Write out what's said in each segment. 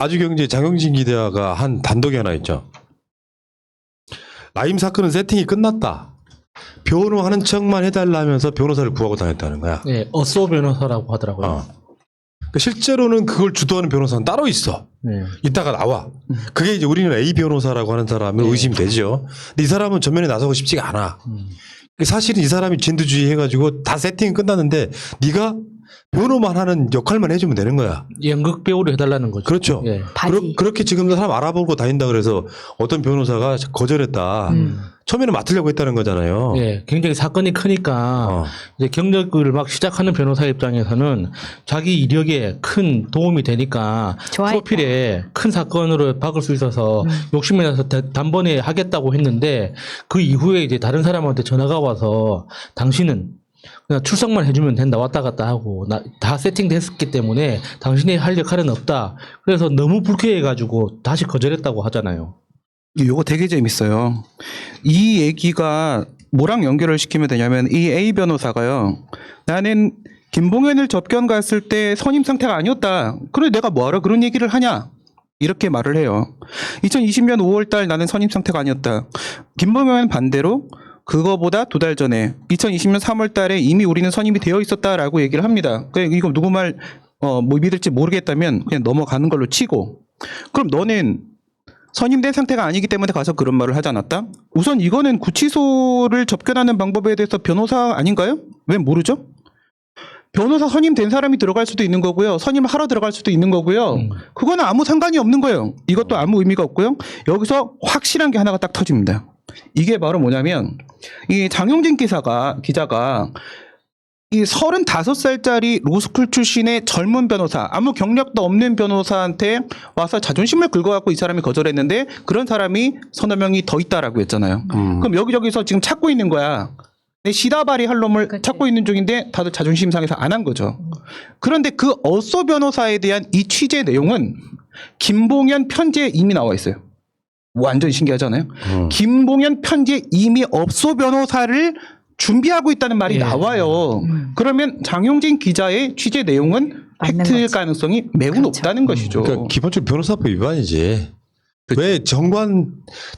아주경제 장영진 기자가 한 단독이 하나 있죠. 라임 사건은 세팅이 끝났다. 변호하는 척만 해달라면서 변호사를 구하고 다녔다는 거야. 네, 어쏘 변호사라고 하더라고요. 그러니까 실제로는 그걸 주도하는 변호사는 따로 있어. 네. 이따가 나와. 그게 이제 우리는 A 변호사라고 하는 사람은 의심이 되죠. 근데 이 사람은 전면에 나서고 싶지가 않아. 사실은 이 사람이 진두주의 해가지고 다 세팅이 끝났는데 네가 변호만 하는 역할만 해주면 되는 거야. 연극 배우를 해달라는 거죠. 그렇죠. 예. 그렇게 지금 사람 알아보고 다닌다 그래서 어떤 변호사가 거절했다. 처음에는 맡으려고 했다는 거잖아요. 예, 굉장히 사건이 크니까 이제 경력을 막 시작하는 변호사 입장에서는 자기 이력에 큰 도움이 되니까 좋아했다. 프로필에 큰 사건으로 박을 수 있어서 욕심이 나서 단번에 하겠다고 했는데 그 이후에 이제 다른 사람한테 전화가 와서 당신은 그냥 출석만 해주면 된다 왔다 갔다 하고 다 세팅됐기 때문에 당신이 할 역할은 없다. 그래서 너무 불쾌해가지고 다시 거절했다고 하잖아요. 요거 되게 재밌어요. 이 얘기가 뭐랑 연결을 시키면 되냐면 이 A 변호사가요. 나는 김봉현을 접견 갔을 때 선임 상태가 아니었다. 그래 내가 뭐하러 그런 얘기를 하냐. 이렇게 말을 해요. 2020년 5월달 나는 선임 상태가 아니었다. 김봉현은 반대로 그거보다 2달 전에 2020년 3월달에 이미 우리는 선임이 되어 있었다라고 얘기를 합니다. 이거 누구 말 뭐 믿을지 모르겠다면 그냥 넘어가는 걸로 치고 그럼 너는 선임된 상태가 아니기 때문에 가서 그런 말을 하지 않았다? 우선 이거는 구치소를 접견하는 방법에 대해서 변호사 아닌가요? 왜 모르죠? 변호사 선임된 사람이 들어갈 수도 있는 거고요. 선임을 하러 들어갈 수도 있는 거고요. 그거는 아무 상관이 없는 거예요. 이것도 아무 의미가 없고요. 여기서 확실한 게 하나가 딱 터집니다. 이게 바로 뭐냐면 이 장용진 기자가 이 35살짜리 로스쿨 출신의 젊은 변호사, 아무 경력도 없는 변호사한테 와서 자존심을 긁어갖고 이 사람이 거절했는데 그런 사람이 서너 명이 더 있다라고 했잖아요. 그럼 여기저기서 지금 찾고 있는 거야. 시다발이 할 놈을 찾고 있는 중인데 다들 자존심 상해서 안 한 거죠. 그런데 그 어쏘 변호사에 대한 이 취재 내용은 김봉현 편지에 이미 나와 있어요. 완전 신기하잖아요. 김봉현 편지에 이미 어쏘 변호사를 준비하고 있다는 말이 나와요. 그러면 장용진 기자의 취재 내용은 팩트일 가능성이 매우 높다는 것이죠. 그러니까 기본적으로 변호사법 위반이지. 왜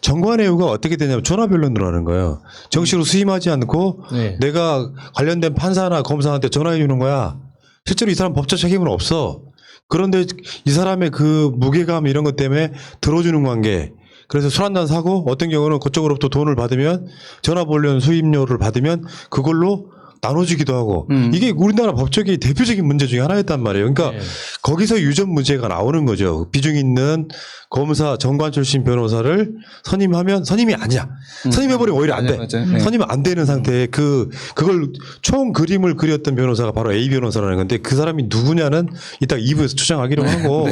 정관예우가 어떻게 되냐면 전화변론으로 하는 거예요. 정식으로 수임하지 않고 내가 관련된 판사나 검사한테 전화해 주는 거야. 실제로 이 사람 법적 책임은 없어. 그런데 이 사람의 그 무게감 이런 것 때문에 들어주는 관계. 그래서 술 한잔 사고 어떤 경우는 그쪽으로부터 돈을 받으면 전화변론 수임료를 받으면 그걸로 나눠주기도 하고 이게 우리나라 법적인 대표적인 문제 중에 하나였단 말이에요. 그러니까 거기서 유전 문제가 나오는 거죠. 비중 있는 검사 정관 출신 변호사를 선임하면 선임이 아니야. 선임해버리면 오히려 안 돼. 선임은 안 되는 상태에 그걸 총 그림을 그렸던 변호사가 바로 A 변호사라는 건데 그 사람이 누구냐는 이따 2부에서 추정하기로 하고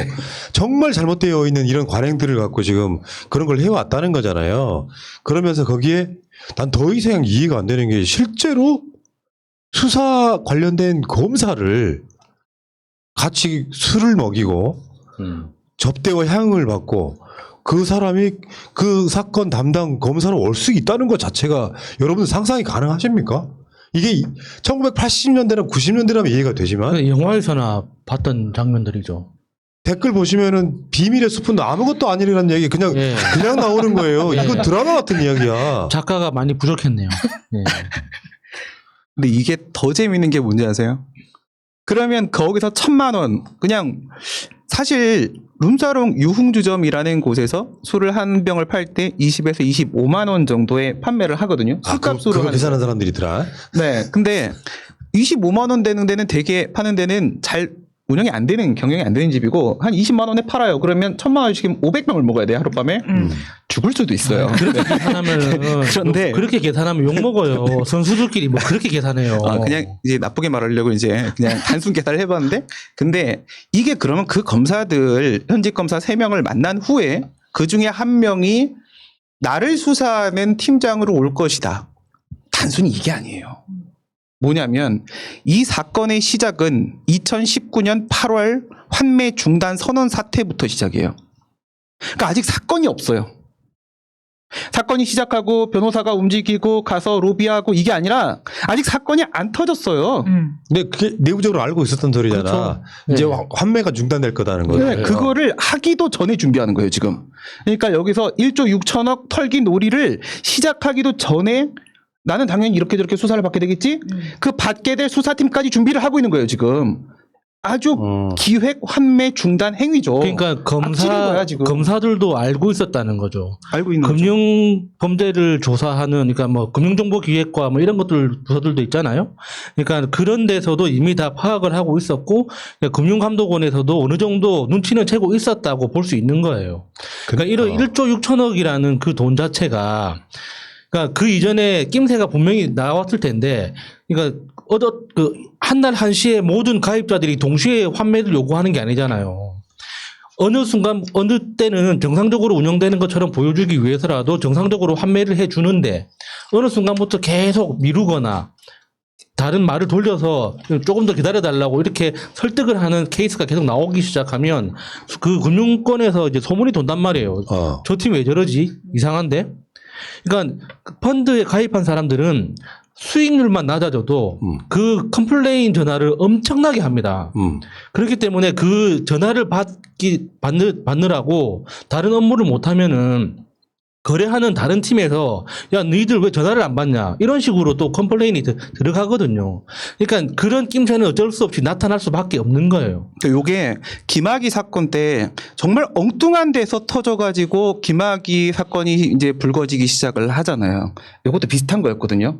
정말 잘못되어 있는 이런 관행들을 갖고 지금 그런 걸 해왔다는 거잖아요. 그러면서 거기에 난 더 이상 이해가 안 되는 게 실제로 수사 관련된 검사를 같이 술을 먹이고 접대와 향응을 받고 그 사람이 그 사건 담당 검사로 올 수 있다는 것 자체가 여러분 상상이 가능하십니까? 이게 1980년대나 90년대라면 이해가 되지만 영화에서나 봤던 장면들이죠. 댓글 보시면은 비밀의 숲은 아무것도 아니라는 얘기 그냥 나오는 거예요. 이건 드라마 같은 이야기야. 작가가 많이 부족했네요. 근데 이게 더 재밌는 게 뭔지 아세요? 그러면 거기서 1,000만 원 그냥 사실 룸사롱 유흥주점이라는 곳에서 술을 한 병을 팔 때 20에서 25만 원 정도에 판매를 하거든요. 술값으로 그거 계산하는 사람들이더라. 네, 근데 25만 원 되는 데는 되게 파는 데는 잘 운영이 안 되는 경영이 안 되는 집이고 한 20만 원에 팔아요. 그러면 1,000만 원씩이면 500병을 먹어야 돼요 하룻밤에. 죽을 수도 있어요. 그렇게 계산하면 그런데 그렇게 계산하면 욕 먹어요. 선수들끼리 뭐 그렇게 계산해요. 그냥 이제 나쁘게 말하려고 이제 그냥 단순 계산을 해봤는데 근데 이게 그러면 그 검사들 현직 검사 3명을 만난 후에 그 중에 한 명이 나를 수사하는 팀장으로 올 것이다. 단순히 이게 아니에요. 뭐냐면 이 사건의 시작은 2019년 8월 환매 중단 선언 사태부터 시작이에요. 그러니까 아직 사건이 없어요. 사건이 시작하고 변호사가 움직이고 가서 로비하고 이게 아니라 아직 사건이 안 터졌어요. 근데 그게 내부적으로 알고 있었던 소리잖아. 그렇죠. 이제 네. 환매가 중단될 거다는 거예요. 네, 그거를 하기도 전에 준비하는 거예요, 지금. 그러니까 여기서 1조 6천억 털기 놀이를 시작하기도 전에 나는 당연히 이렇게 저렇게 수사를 받게 되겠지? 그 받게 될 수사팀까지 준비를 하고 있는 거예요, 지금. 아주 기획 환매 중단 행위죠. 그러니까 악질인 거야, 지금. 검사들도 알고 있었다는 거죠. 알고 있는 거죠. 금융 범죄를 조사하는 그러니까 뭐 금융정보기획과 뭐 이런 것들 부서들도 있잖아요. 그러니까 그런 데서도 이미 다 파악을 하고 있었고 그러니까 금융감독원에서도 어느 정도 눈치는 채고 있었다고 볼 수 있는 거예요. 그러니까 이런 1조 6천억이라는 그 돈 자체가 그러니까 그 이전에 낌새가 분명히 나왔을 텐데 그러니까 한날 한시에 모든 가입자들이 동시에 환매를 요구하는 게 아니잖아요. 어느 순간 어느 때는 정상적으로 운영되는 것처럼 보여주기 위해서라도 정상적으로 환매를 해주는데 어느 순간부터 계속 미루거나 다른 말을 돌려서 조금 더 기다려달라고 이렇게 설득을 하는 케이스가 계속 나오기 시작하면 그 금융권에서 이제 소문이 돈단 말이에요. 저 팀 왜 저러지? 이상한데? 그러니까 펀드에 가입한 사람들은 수익률만 낮아져도 그 컴플레인 전화를 엄청나게 합니다. 그렇기 때문에 그 전화를 받느라고 다른 업무를 못하면은 거래하는 다른 팀에서 야 너희들 왜 전화를 안 받냐 이런 식으로 또 컴플레인이 들어가거든요. 그러니까 그런 낌새는 어쩔 수 없이 나타날 수밖에 없는 거예요. 요게 김학의 사건 때 정말 엉뚱한 데서 터져가지고 김학의 사건이 이제 불거지기 시작을 하잖아요. 이것도 비슷한 거였거든요.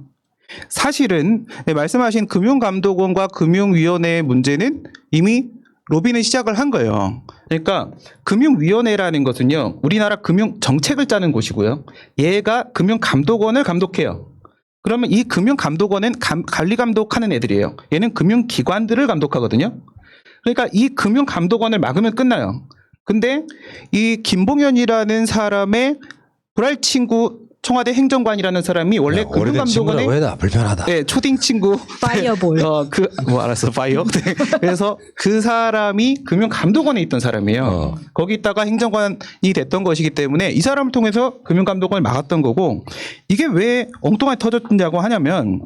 사실은 말씀하신 금융감독원과 금융위원회의 문제는 이미 로비는 시작을 한 거예요. 그러니까 금융위원회라는 것은요, 우리나라 금융 정책을 짜는 곳이고요. 얘가 금융감독원을 감독해요. 그러면 이 금융감독원은 관리감독하는 애들이에요. 얘는 금융기관들을 감독하거든요. 그러니까 이 금융감독원을 막으면 끝나요. 근데 이 김봉현이라는 사람의 불알 친구 청와대 행정관이라는 사람이 원래 금융감독원의 왜다 불편하다. 네, 초딩 친구 파이어볼. 알았어, 파이어. 네. 그래서 그 사람이 금융감독원에 있던 사람이에요. 거기 있다가 행정관이 됐던 것이기 때문에 이 사람을 통해서 금융감독원을 막았던 거고 이게 왜 엉뚱하게 터졌냐고 하냐면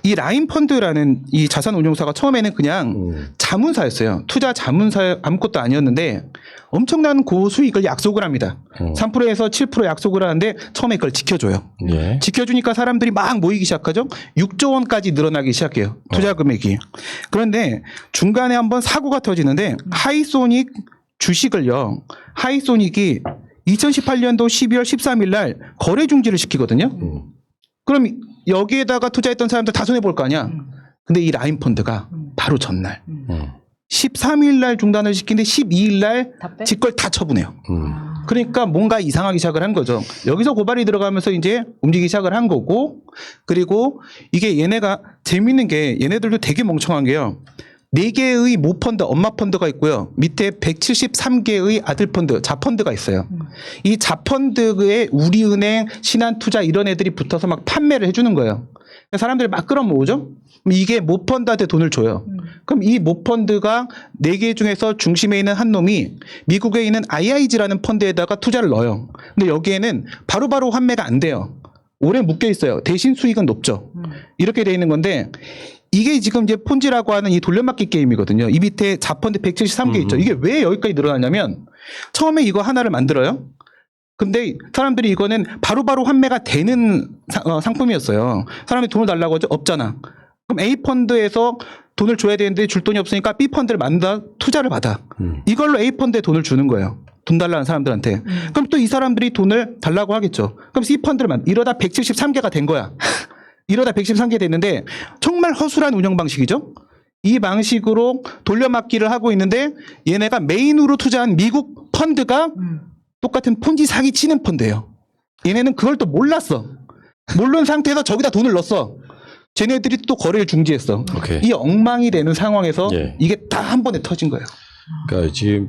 이 라인펀드라는 이 자산운용사가 처음에는 그냥 자문사였어요. 투자 자문사 아무것도 아니었는데 엄청난 고수익을 약속을 합니다. 3%에서 7% 약속을 하는데 처음에 그걸 지켜줘요. 예. 지켜주니까 사람들이 막 모이기 시작하죠. 6조 원까지 늘어나기 시작해요. 투자 금액이. 그런데 중간에 한번 사고가 터지는데 하이소닉 주식을요. 하이소닉이 2018년도 12월 13일 날 거래 중지를 시키거든요. 그럼 여기에다가 투자했던 사람들 다 손해볼 거 아니야. 근데 이 라인펀드가 바로 전날 13일 날 중단을 시키는데 12일 날 직걸 다 처분해요. 그러니까 뭔가 이상하기 시작을 한 거죠. 여기서 고발이 들어가면서 이제 움직이기 시작을 한 거고 그리고 이게 얘네가 재밌는 게 얘네들도 되게 멍청한 게요. 4개의 모펀드, 엄마 펀드가 있고요. 밑에 173개의 아들 펀드, 자펀드가 있어요. 이 자펀드의 우리은행, 신한투자 이런 애들이 붙어서 막 판매를 해주는 거예요. 사람들이 막 끌어모으죠? 이게 모펀드한테 돈을 줘요. 그럼 이 모펀드가 4개 중에서 중심에 있는 한 놈이 미국에 있는 IIG라는 펀드에다가 투자를 넣어요. 근데 여기에는 바로바로 환매가 안 돼요. 오래 묶여 있어요. 대신 수익은 높죠. 이렇게 돼 있는 건데 이게 지금 이제 폰지라고 하는 이 돌려막기 게임이거든요. 이 밑에 자펀드 173개 있죠. 이게 왜 여기까지 늘어나냐면 처음에 이거 하나를 만들어요. 근데 사람들이 이거는 바로바로 환매가 되는 상품이었어요. 사람이 돈을 달라고 하죠. 없잖아. 그럼 A 펀드에서 돈을 줘야 되는데 줄 돈이 없으니까 B 펀드를 만든다. 투자를 받아. 이걸로 A 펀드에 돈을 주는 거예요. 돈 달라는 사람들한테. 그럼 또 이 사람들이 돈을 달라고 하겠죠. 그럼 C 펀드를 이러다 173개가 된 거야. 이러다 113개 됐는데 정말 허술한 운영 방식이죠. 이 방식으로 돌려막기를 하고 있는데 얘네가 메인으로 투자한 미국 펀드가 똑같은 폰지 사기 치는 펀드예요. 얘네는 그걸 또 몰랐어. 모르는 상태에서 저기다 돈을 넣었어. 쟤네들이 또 거래를 중지했어. 오케이. 이 엉망이 되는 상황에서 예. 이게 다 한 번에 터진 거예요. 그러니까 지금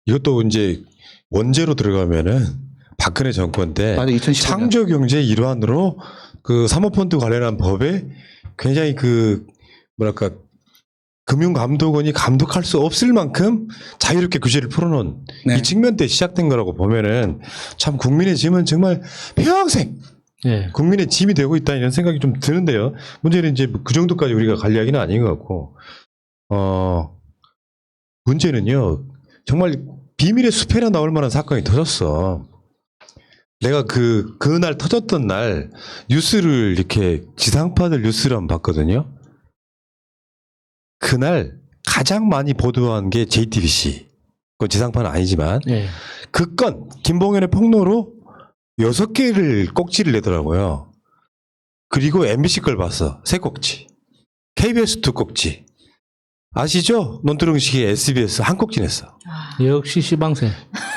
이것도 이제 원죄로 들어가면은 박근혜 정권 때 맞아, 2015년. 창조경제 일환으로 그 사모펀드 관련한 법에 굉장히 그 뭐랄까 금융감독원이 감독할 수 없을 만큼 자유롭게 규제를 풀어놓은 네. 이 측면 때 시작된 거라고 보면은 참 국민의 짐은 정말 평생 예. 국민의 짐이 되고 있다 이런 생각이 좀 드는데요. 문제는 이제 그 정도까지 우리가 갈 이야기는 아닌 것 같고, 문제는요, 정말 비밀의 숲에나 나올 만한 사건이 터졌어. 내가 그날 터졌던 날 뉴스를 이렇게 지상파들 뉴스를 한번 봤거든요. 그날 가장 많이 보도한 게 JTBC. 그건 지상파는 아니지만, 예. 그 건, 김봉현의 폭로로 6개를 꼭지를 내더라고요. 그리고 MBC 걸 봤어. 3꼭지. KBS 2꼭지. 아시죠? 논두렁식의 SBS 한 꼭지 냈어. 역시 시방세.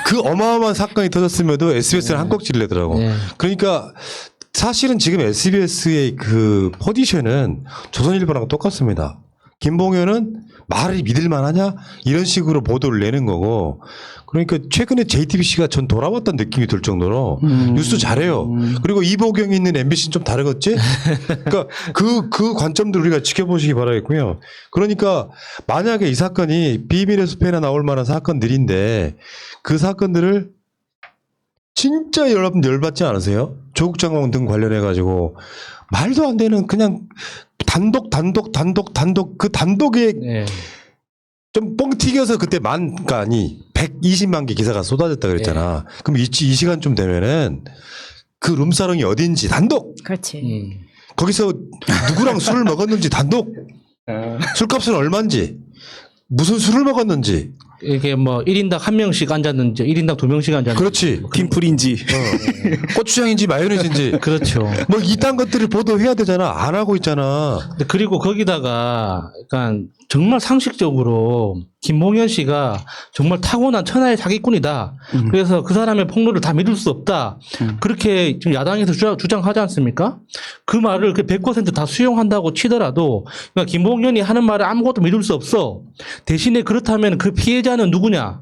그 어마어마한 사건이 터졌음에도 SBS는 한 꼭지를 내더라고. 예. 그러니까 사실은 지금 SBS의 그 포지션은 조선일보랑 똑같습니다. 김봉현은 말을 믿을만 하냐? 이런 식으로 보도를 내는 거고. 그러니까 최근에 JTBC가 전 돌아왔다는 느낌이 들 정도로 뉴스 잘해요. 그리고 이보경이 있는 MBC는 좀 다르겠지? 그러니까 그 관점들 우리가 지켜보시기 바라겠고요. 그러니까 만약에 이 사건이 비밀의 숲에나 나올 만한 사건들인데 그 사건들을 진짜 여러분 열받지 않으세요? 조국 장관 등 관련해가지고 말도 안 되는 그냥 단독 그 단독에 예. 좀 뻥 튀겨서 그때 그러니까 아니 120만 개 기사가 쏟아졌다 그랬잖아. 그럼 이 시간쯤 되면은 그 룸사롱이 어딘지 단독 그렇지. 거기서 누구랑 술을 먹었는지 단독 술값은 얼마인지 무슨 술을 먹었는지 이게 뭐 1인당 1명씩 앉았는지 1인당 2명씩 앉았는지 그렇지 빈풀인지 고추장인지 마요네즈인지 그렇죠. 뭐 이딴 것들을 보도해야 되잖아. 안 하고 있잖아. 근데 그리고 거기다가 약간 정말 상식적으로 김봉현 씨가 정말 타고난 천하의 사기꾼이다. 그래서 그 사람의 폭로를 다 믿을 수 없다. 그렇게 지금 야당에서 주장하지 않습니까? 그 말을 100%다 수용한다고 치더라도 그러니까 김봉현이 하는 말을 아무것도 믿을 수 없어. 대신에 그렇다면 그 피해자는 누구냐?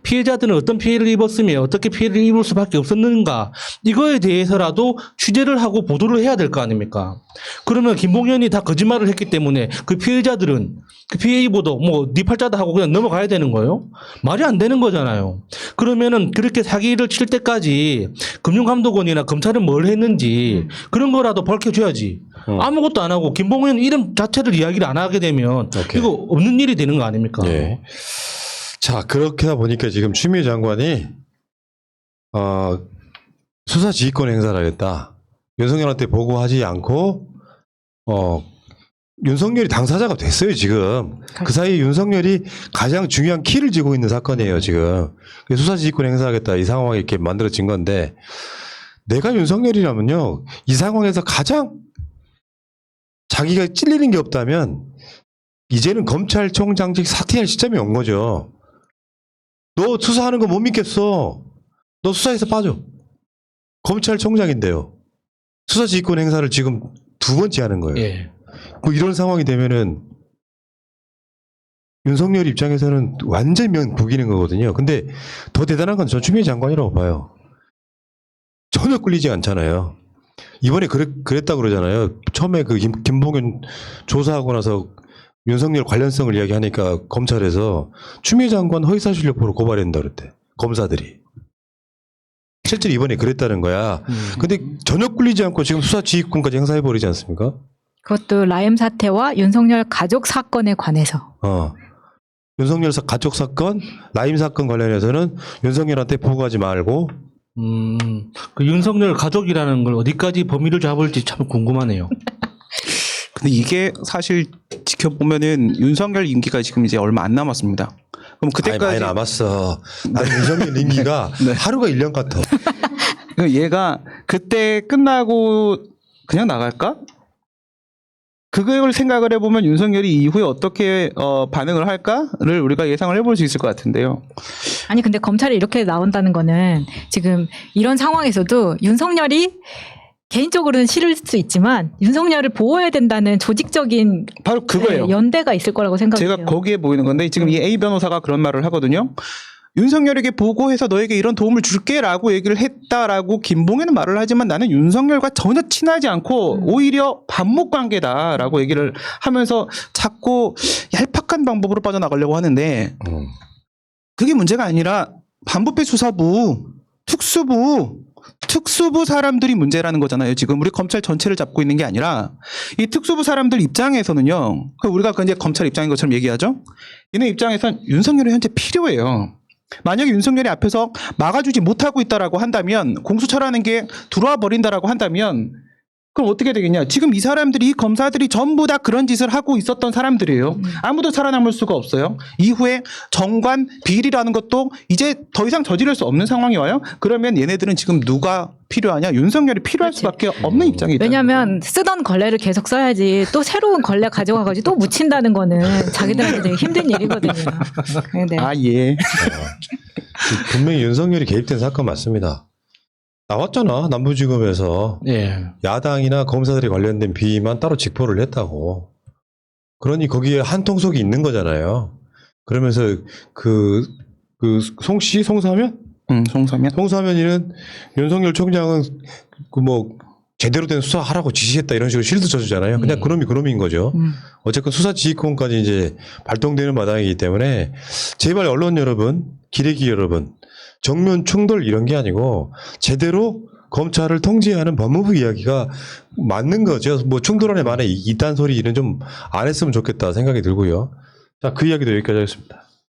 피해자들은 어떤 피해를 입었으며 어떻게 피해를 입을 수밖에 없었는가 이거에 대해서라도 취재를 하고 보도를 해야 될 거 아닙니까? 그러면 김봉현이 다 거짓말을 했기 때문에 그 피해자들은 그 피해 입어도 뭐 네 팔자다 하고 그냥 넘어가야 되는 거예요? 말이 안 되는 거잖아요. 그러면은 그렇게 사기를 칠 때까지 금융감독원이나 검찰은 뭘 했는지 그런 거라도 밝혀줘야지. 아무것도 안 하고 김봉현 이름 자체를 이야기를 안 하게 되면 오케이. 이거 없는 일이 되는 거 아닙니까? 예. 자, 그렇게 하다 보니까 지금 추미애 장관이, 수사지휘권 행사를 하겠다. 윤석열한테 보고하지 않고, 윤석열이 당사자가 됐어요, 지금. 그 사이에 윤석열이 가장 중요한 키를 쥐고 있는 사건이에요, 지금. 수사지휘권 행사하겠다. 이 상황이 이렇게 만들어진 건데, 내가 윤석열이라면요, 이 상황에서 가장 자기가 찔리는 게 없다면, 이제는 검찰총장직 사퇴할 시점이 온 거죠. 너 수사하는 거 못 믿겠어. 너 수사에서 빠져. 검찰총장인데요. 수사지휘권 행사를 지금 2번째 하는 거예요. 예. 뭐 이런 상황이 되면은 윤석열 입장에서는 완전 면부기는 거거든요. 근데 더 대단한 건 전 추미애 장관이라고 봐요. 전혀 끌리지 않잖아요. 이번에 그랬다고 그러잖아요. 처음에 그 김봉현 조사하고 나서 윤석열 관련성을 이야기하니까 검찰에서 추미애 장관 허위사실유포로 고발한다 그랬대. 검사들이. 실제로 이번에 그랬다는 거야. 근데 전혀 끌리지 않고 지금 수사지휘권까지 행사해버리지 않습니까? 그것도 라임 사태와 윤석열 가족 사건에 관해서. 윤석열 가족 사건, 라임 사건 관련해서는 윤석열한테 보고하지 말고. 그 윤석열 가족이라는 걸 어디까지 범위를 잡을지 참 궁금하네요. 근데 이게 사실 지켜보면은 윤석열 임기가 지금 이제 얼마 안 남았습니다. 그럼 그때까지 많이 남았어. 난 윤석열 임기가 네. 하루가 1년 같아. 얘가 그때 끝나고 그냥 나갈까? 그걸 생각을 해보면 윤석열이 이후에 어떻게 반응을 할까를 우리가 예상을 해볼 수 있을 것 같은데요. 아니 근데 검찰이 이렇게 나온다는 거는 지금 이런 상황에서도 윤석열이 개인적으로는 싫을 수 있지만 윤석열을 보호해야 된다는 조직적인 바로 그거예요. 연대가 있을 거라고 생각해요. 제가 거기에 보이는 건데 지금 이 A 변호사가 그런 말을 하거든요. 윤석열에게 보고해서 너에게 이런 도움을 줄게라고 얘기를 했다라고 김봉현은 말을 하지만 나는 윤석열과 전혀 친하지 않고 오히려 반목 관계다라고 얘기를 하면서 자꾸 얄팍한 방법으로 빠져나가려고 하는데 그게 문제가 아니라 반부패 수사부, 특수부 사람들이 문제라는 거잖아요. 지금 우리 검찰 전체를 잡고 있는 게 아니라 이 특수부 사람들 입장에서는요. 우리가 이제 검찰 입장인 것처럼 얘기하죠. 얘네 입장에선 윤석열이 현재 필요해요. 만약에 윤석열이 앞에서 막아주지 못하고 있다라고 한다면 공수처라는 게 들어와 버린다라고 한다면 그럼 어떻게 되겠냐. 지금 이 사람들이 이 검사들이 전부 다 그런 짓을 하고 있었던 사람들이에요. 아무도 살아남을 수가 없어요. 이후에 정관 비리라는 것도 이제 더 이상 저지를 수 없는 상황이 와요. 그러면 얘네들은 지금 누가 필요하냐. 윤석열이 필요할 그렇지. 수밖에 없는 입장이다. 왜냐하면 쓰던 걸레를 계속 써야지 또 새로운 걸레 가져가가지고 또 묻힌다는 거는 자기들한테 되게 힘든 일이거든요. 네. 아 예. 분명히 윤석열이 개입된 사건 맞습니다. 나왔잖아. 남부지검에서 예. 야당이나 검사들이 관련된 비위만 따로 직보를 했다고. 그러니 거기에 한통속이 있는 거잖아요. 그러면서 송사면? 송사면. 송사면이는 윤석열 총장은 제대로 된 수사하라고 지시했다 이런 식으로 실드 쳐주잖아요. 그냥 그놈인 거죠. 어쨌건 수사지휘권까지 이제 발동되는 마당이기 때문에 제발 언론 여러분, 기레기 여러분, 정면 충돌 이런 게 아니고 제대로 검찰을 통제하는 법무부 이야기가 맞는 거죠. 충돌 안에 만에 이딴 소리는 좀 안 했으면 좋겠다 생각이 들고요. 자, 그 이야기도 여기까지 하겠습니다.